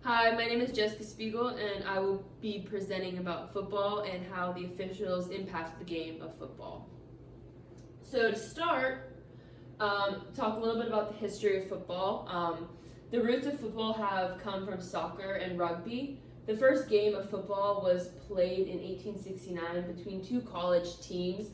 Hi, my name is Jessica Spiegel, and I will be presenting about football and how the officials impact the game of football. So to start, talk a little bit about the history of football. The roots of football have come from soccer and rugby. The first game of football was played in 1869 between two college teams.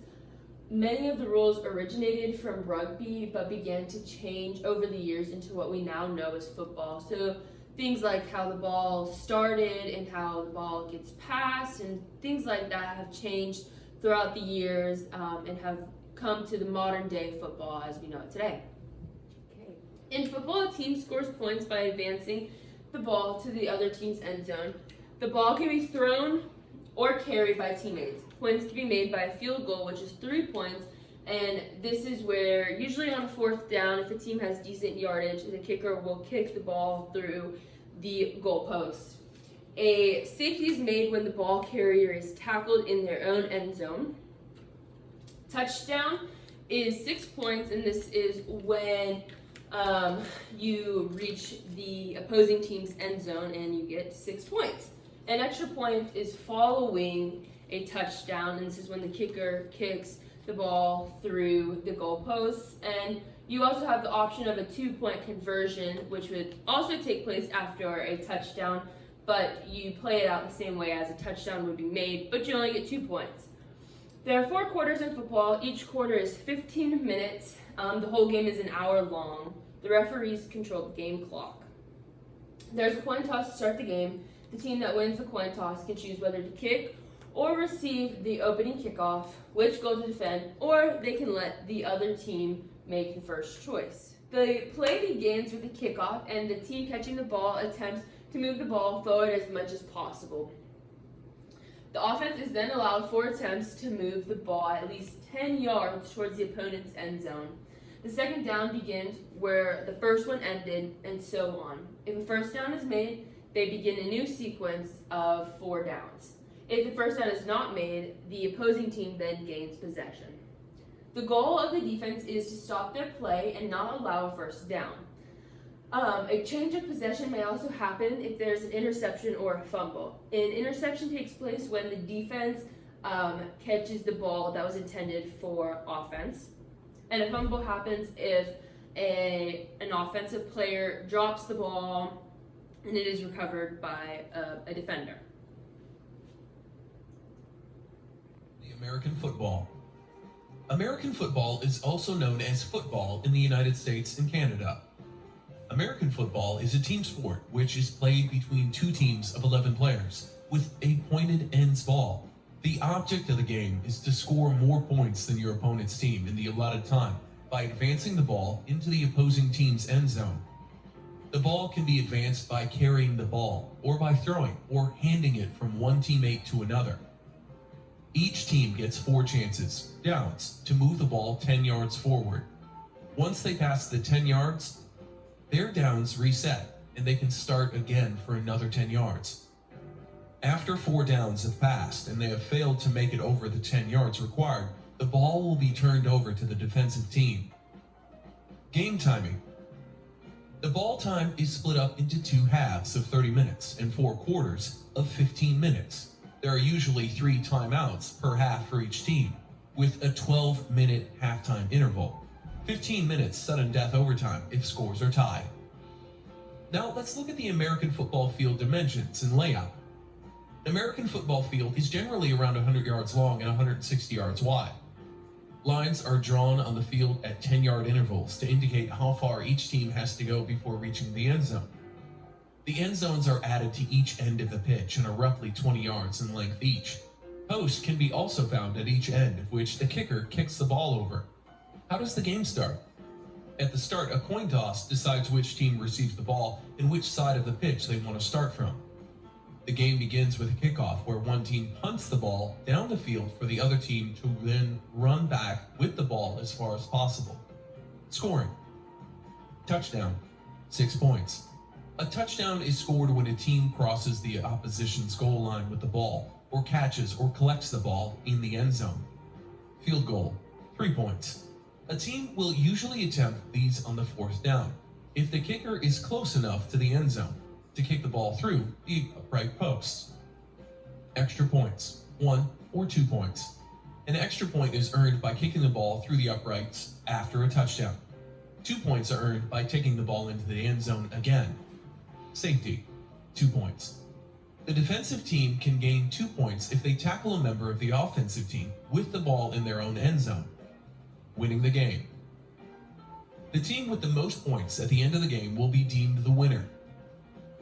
Many of the rules originated from rugby but began to change over the years into what we now know as football. So things like how the ball started and how the ball gets passed and things like that have changed throughout the years and have come to the modern day football as we know it today. Okay. In football, a team scores points by advancing the ball to the other team's end zone. The ball can be thrown or carried by teammates. Points can be made by a field goal, which is 3 points, and this is where, usually on a fourth down, if a team has decent yardage, the kicker will kick the ball through the goalpost. A safety is made when the ball carrier is tackled in their own end zone. Touchdown is 6 points, and this is when you reach the opposing team's end zone and you get 6 points. An extra point is following a touchdown, and this is when the kicker kicks the ball through the goalposts. And you also have the option of a 2-point conversion, which would also take place after a touchdown, but you play it out the same way as a touchdown would be made, but you only get 2 points. There are 4 quarters in football. Each quarter is 15 minutes. The whole game is an hour long. The referees control the game clock. There's a coin toss to start the game. The team that wins the coin toss can choose whether to kick or receive the opening kickoff, which goal to defend, or they can let the other team make the first choice. The play begins with a kickoff, and the team catching the ball attempts to move the ball forward as much as possible. The offense is then allowed 4 attempts to move the ball at least 10 yards towards the opponent's end zone. The second down begins where the first one ended, and so on. If a first down is made, they begin a new sequence of 4 downs. If the first down is not made, the opposing team then gains possession. The goal of the defense is to stop their play and not allow a first down. A change of possession may also happen if there's an interception or a fumble. An interception takes place when the defense catches the ball that was intended for offense. And a fumble happens if an offensive player drops the ball and it is recovered by a defender. American football. American football is also known as football in the United States and Canada. American football is a team sport which is played between 2 teams of 11 players with a pointed ends ball. The object of the game is to score more points than your opponent's team in the allotted time by advancing the ball into the opposing team's end zone. The ball can be advanced by carrying the ball or by throwing or handing it from one teammate to another. Each team gets 4 chances, downs, to move the ball 10 yards forward. Once they pass the 10 yards, their downs reset and they can start again for another 10 yards. After 4 downs have passed and they have failed to make it over the 10 yards required, the ball will be turned over to the defensive team. Game timing. The ball time is split up into 2 halves of 30 minutes and 4 quarters of 15 minutes. There are usually 3 timeouts per half for each team, with a 12-minute halftime interval. 15 minutes sudden death overtime if scores are tied. Now let's look at the American football field dimensions and layout. The American football field is generally around 100 yards long and 160 yards wide. Lines are drawn on the field at 10-yard intervals to indicate how far each team has to go before reaching the end zone. The end zones are added to each end of the pitch and are roughly 20 yards in length each. Posts can be also found at each end, of which the kicker kicks the ball over. How does the game start? At the start, a coin toss decides which team receives the ball and which side of the pitch they want to start from. The game begins with a kickoff where one team punts the ball down the field for the other team to then run back with the ball as far as possible. Scoring. Touchdown, 6 points. A touchdown is scored when a team crosses the opposition's goal line with the ball, or catches or collects the ball in the end zone. Field goal, 3 points. A team will usually attempt these on the 4th down, if the kicker is close enough to the end zone. to kick the ball through the upright posts. Extra points, 1 or 2 points. An extra point is earned by kicking the ball through the uprights after a touchdown. 2 points are earned by taking the ball into the end zone again. Safety, 2 points. The defensive team can gain 2 points if they tackle a member of the offensive team with the ball in their own end zone, winning the game. The team with the most points at the end of the game will be deemed the winner.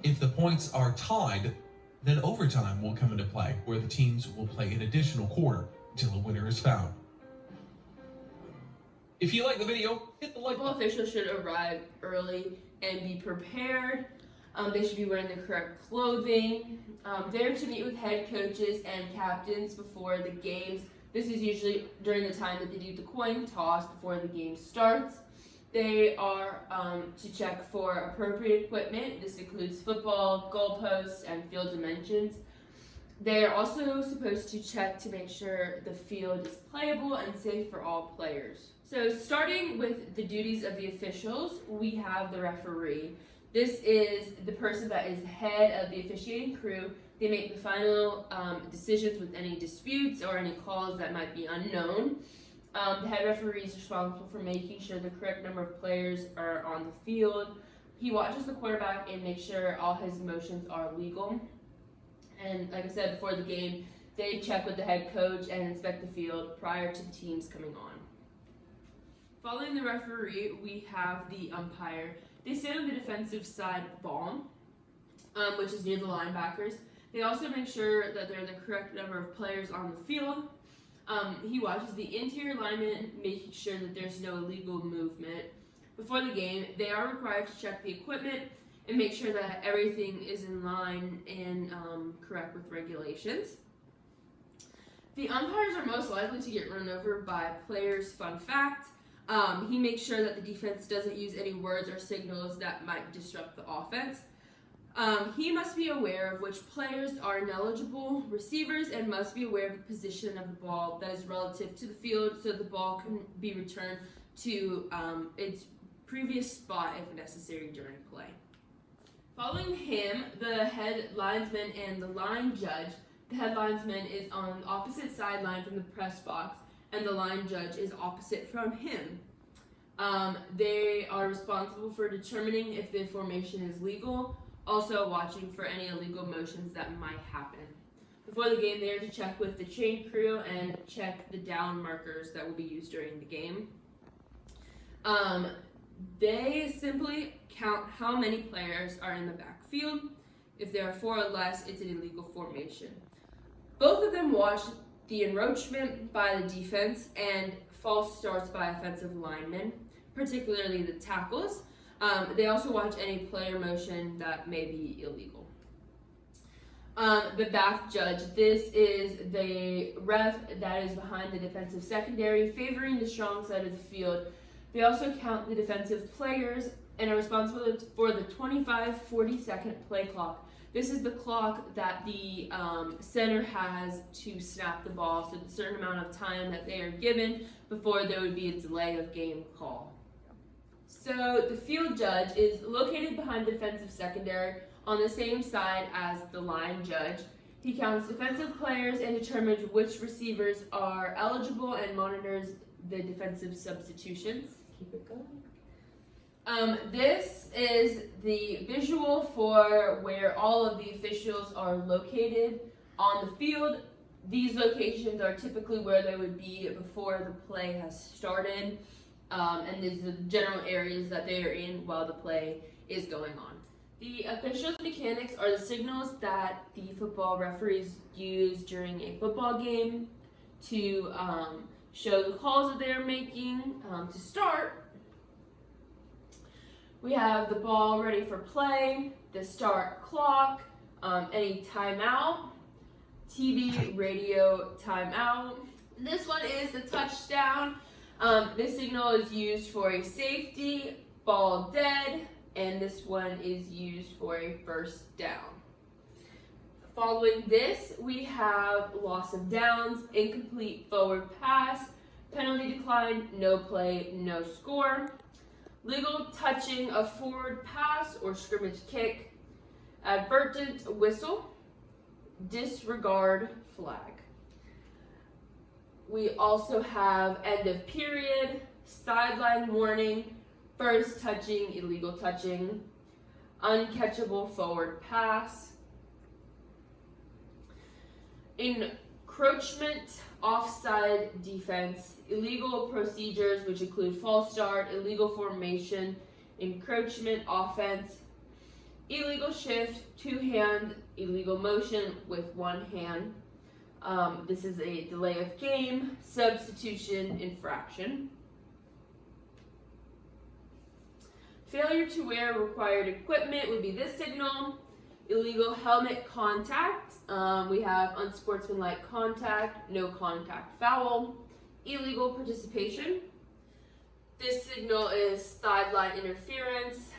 If the points are tied, then overtime will come into play, where the teams will play an additional quarter until a winner is found. If you like the video, hit the like Football button. officials should arrive early and be prepared. They should be wearing the correct clothing. They're to meet with head coaches and captains before the games. This is usually during the time that they do the coin toss before the game starts. They are to check for appropriate equipment. This includes football, goalposts, and field dimensions. They are also supposed to check to make sure the field is playable and safe for all players. So starting with the duties of the officials, we have the referee. This is the person that is head of the officiating crew. They make the final decisions with any disputes or any calls that might be unknown. The head referee is responsible for making sure the correct number of players are on the field. He watches the quarterback and makes sure all his motions are legal. And like I said, before the game, they check with the head coach and inspect the field prior to the teams coming on. Following the referee, we have the umpire. They sit on the defensive side of the ball, which is near the linebackers. They also make sure that there are the correct number of players on the field. He watches the interior linemen, making sure that there's no illegal movement. Before the game, they are required to check the equipment and make sure that everything is in line and correct with regulations. The umpires are most likely to get run over by players. Fun fact, he makes sure that the defense doesn't use any words or signals that might disrupt the offense. He must be aware of which players are ineligible receivers and must be aware of the position of the ball that is relative to the field so the ball can be returned to its previous spot if necessary during play. Following him, the head linesman and the line judge. The head linesman is on the opposite sideline from the press box, and the line judge is opposite from him. They are responsible for determining if the formation is legal, also watching for any illegal motions that might happen. Before the game, they are to check with the chain crew and check the down markers that will be used during the game. They simply count how many players are in the backfield. If there are 4 or less, it's an illegal formation. Both of them watch the encroachment by the defense and false starts by offensive linemen, particularly the tackles. They also watch any player motion that may be illegal. The back judge, this is the ref that is behind the defensive secondary, favoring the strong side of the field. They also count the defensive players and are responsible for the 25-40-second play clock. This is the clock that the center has to snap the ball, so a certain amount of time that they are given before there would be a delay of game call. So the field judge is located behind the defensive secondary on the same side as the line judge. He counts defensive players and determines which receivers are eligible and monitors the defensive substitutions. Keep it going. This is the visual for where all of the officials are located on the field. These locations are typically where they would be before the play has started. And these are the general areas that they are in while the play is going on. The officials' mechanics are the signals that the football referees use during a football game to show the calls that they're making. To start, we have the ball ready for play, the start clock, any timeout, TV, radio, timeout. This one is the touchdown. This signal is used for a safety, ball dead, and this one is used for a first down. Following this, we have loss of downs, incomplete forward pass, penalty decline, no play, no score, legal touching of forward pass or scrimmage kick, advertent whistle, disregard flag. We also have end of period, sideline warning, first touching, illegal touching, uncatchable forward pass, encroachment, offside defense, illegal procedures which include false start, illegal formation, encroachment offense, illegal shift, two-hand, illegal motion with one hand. This is a delay of game, substitution, infraction. Failure to wear required equipment would be this signal. Illegal helmet contact. We have unsportsmanlike contact, no contact foul. Illegal participation. This signal is sideline interference,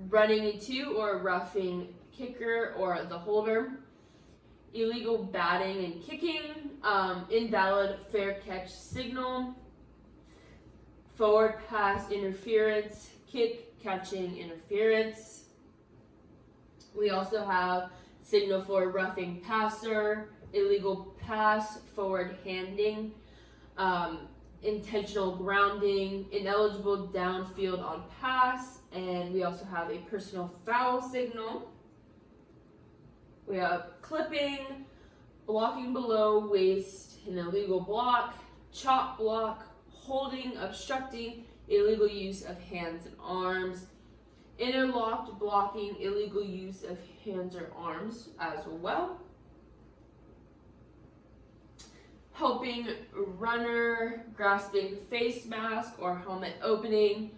running into or roughing kicker or the holder. Illegal batting and kicking, invalid fair catch signal, forward pass interference, kick catching interference. We also have signal for roughing passer, illegal pass, forward handing, intentional grounding, ineligible downfield on pass, and we also have a personal foul signal. We have clipping, blocking below waist, an illegal block, chop block, holding, obstructing, illegal use of hands and arms, interlocked blocking, illegal use of hands or arms as well. Helping runner, grasping face mask or helmet opening,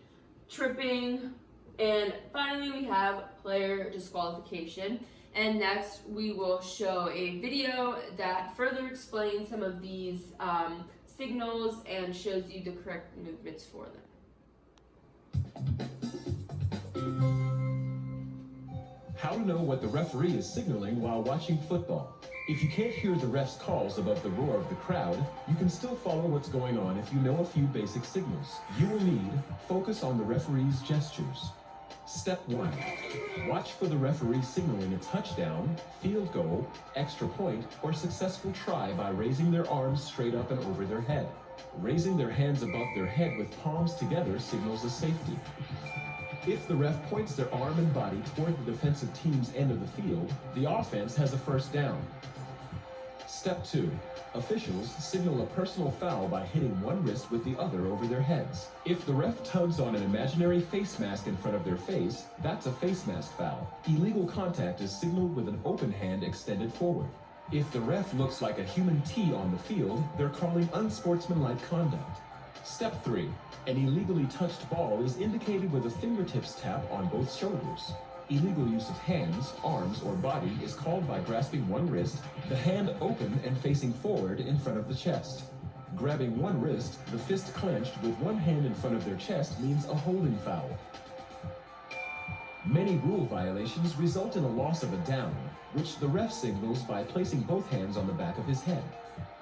tripping, and finally we have player disqualification. And next we will show a video that further explains some of these signals and shows you the correct movements for them. How to know what the referee is signaling while watching football. If you can't hear the ref's calls above the roar of the crowd, you can still follow what's going on if you know a few basic signals. You will need focus on the referee's gestures. Step 1. Watch for the referee signaling a touchdown, field goal, extra point, or successful try by raising their arms straight up and over their head. Raising their hands above their head with palms together signals a safety. If the ref points their arm and body toward the defensive team's end of the field, the offense has a first down. Step 2. Officials signal a personal foul by hitting one wrist with the other over their heads. If the ref tugs on an imaginary face mask in front of their face, that's a face mask foul. Illegal contact is signaled with an open hand extended forward. If the ref looks like a human T on the field, they're calling unsportsmanlike conduct. Step 3. An illegally touched ball is indicated with a fingertips tap on both shoulders. Illegal use of hands, arms, or body is called by grasping one wrist, the hand open and facing forward in front of the chest. Grabbing one wrist, the fist clenched with one hand in front of their chest means a holding foul. Many rule violations result in a loss of a down, which the ref signals by placing both hands on the back of his head.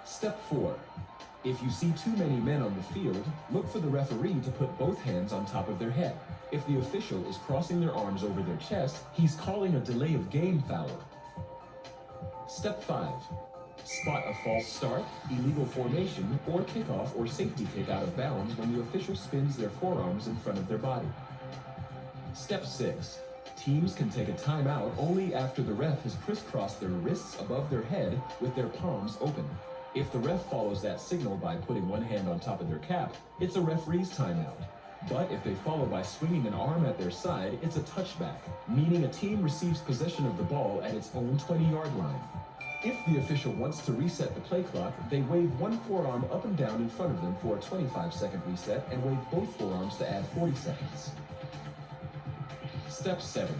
Step 4. If you see too many men on the field, look for the referee to put both hands on top of their head. If the official is crossing their arms over their chest, he's calling a delay of game foul. Step 5. Spot a false start, illegal formation, or kickoff or safety kick out of bounds when the official spins their forearms in front of their body. Step 6. Teams can take a timeout only after the ref has crisscrossed their wrists above their head with their palms open. If the ref follows that signal by putting one hand on top of their cap, it's a referee's timeout. But if they follow by swinging an arm at their side, it's a touchback, meaning a team receives possession of the ball at its own 20-yard line. If the official wants to reset the play clock, they wave one forearm up and down in front of them for a 25-second reset and wave both forearms to add 40 seconds. Step 7.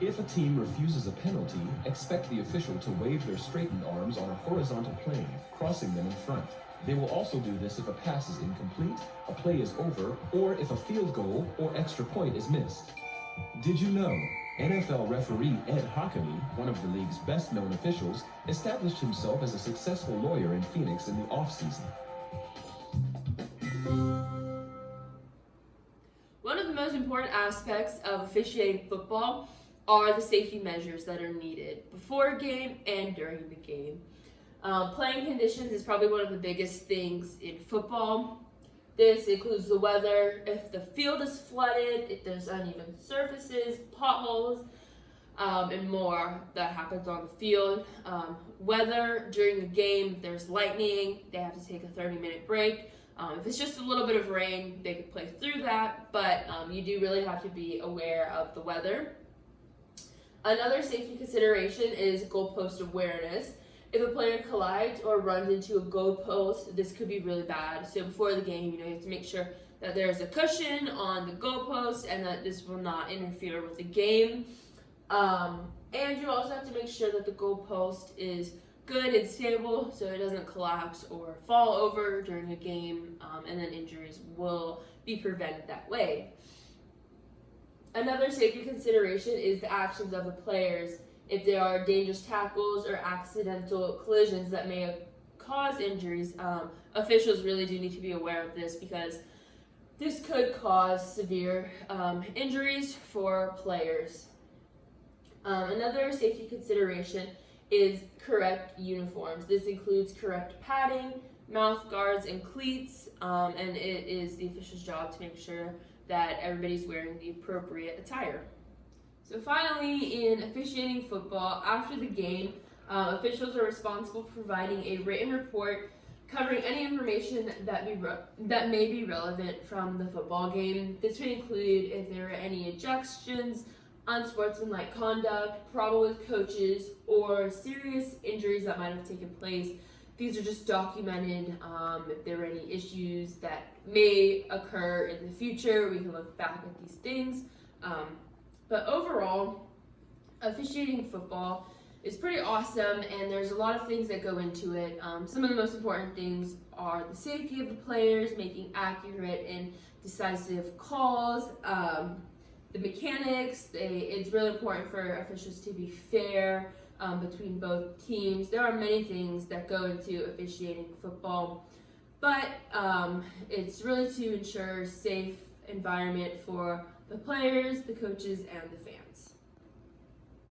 If a team refuses a penalty, expect the official to wave their straightened arms on a horizontal plane, crossing them in front. They will also do this if a pass is incomplete, a play is over, or if a field goal or extra point is missed. Did you know? NFL referee Ed Hockamy, one of the league's best-known officials, established himself as a successful lawyer in Phoenix in the off-season. One of the most important aspects of officiating football are the safety measures that are needed before a game and during the game. Playing conditions is probably one of the biggest things in football. This includes the weather, if the field is flooded, if there's uneven surfaces, potholes, and more that happens on the field. Weather during the game, if there's lightning, they have to take a 30-minute break. If it's just a little bit of rain, they could play through that, but you do really have to be aware of the weather. Another safety consideration is goalpost awareness. If a player collides or runs into a goalpost, this could be really bad. So before the game, you have to make sure that there's a cushion on the goalpost and that this will not interfere with the game. And you also have to make sure that the goalpost is good and stable so it doesn't collapse or fall over during a game, and then injuries will be prevented that way. Another safety consideration is the actions of the players. If there are dangerous tackles or accidental collisions that may cause injuries, officials really do need to be aware of this because this could cause severe injuries for players. Another safety consideration is correct uniforms. This includes correct padding, mouth guards, and cleats, and it is the official's job to make sure that everybody's wearing the appropriate attire. So finally, in officiating football, after the game, officials are responsible for providing a written report covering any information that may be relevant from the football game. This would include if there are any ejections, unsportsmanlike conduct, problem with coaches, or serious injuries that might have taken place. These are just documented. If there are any issues that may occur in the future, we can look back at these things. But overall, officiating football is pretty awesome, and there's a lot of things that go into it. Some of the most important things are the safety of the players, making accurate and decisive calls, the mechanics. It's really important for officials to be fair between both teams. There are many things that go into officiating football, but it's really to ensure safe environment for the players, the coaches, and the fans.